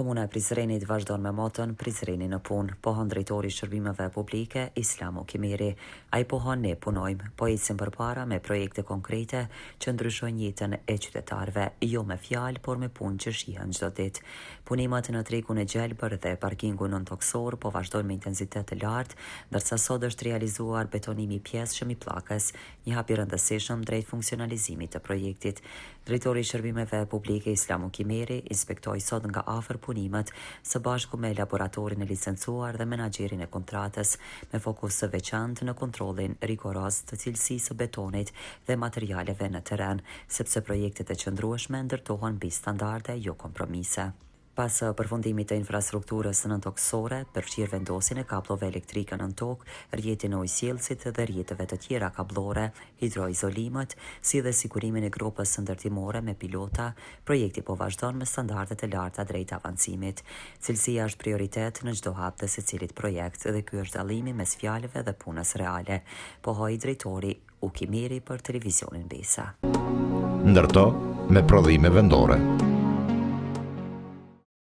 Komuna e Prizrenit vazhdon me motën Prizreni në punë, pohon drejtori i shërbimeve publike Islamu Kimiri. Ai pohon ne punojmë, po ecim përpara me projekte konkrete që ndryshojnë jetën e qytetarëve, jo me fjalë, por me punë që shihen çdo ditë. Punimet në tregun e Gjelbër dhe parkingun nën Toksor po vazhdojnë me intensitet të lartë, ndërsa sot është realizuar betonimi i pjesëshëm i pllakës, një hap i rëndësishëm drejt funksionalizimit të projektit. Drejtori i shërbimeve publike Islamu Kimiri inspektoi sot nga afër punimet së bashku me laboratorin e licencuar dhe menaxherin e kontratës, me fokus të veçantë në kontrollin rigoroz të cilësisë së betonit dhe materialeve në terren, sepse projektet e qëndrueshme ndërtohen mbi standarde, jo kompromise. Pas përfundimit të infrastrukturës nën toksore, përfshirë vendosjen e kapllove elektrike nën tokë, rrjetin e ujësjellësit dhe rrjeteve të tjera kabllore, hidroizolimet, si dhe sigurimin e grupës ndërtimore me pilota, projekti po vazhdon me standarde të larta drejt avancimit. Cilësia është prioritet në çdo hap të secilit projekt dhe ky është dallimi mes fjalëve dhe punës reale, pohoi drejtori Kimiri për televizionin Besa. Ndërto me prodhime vendore.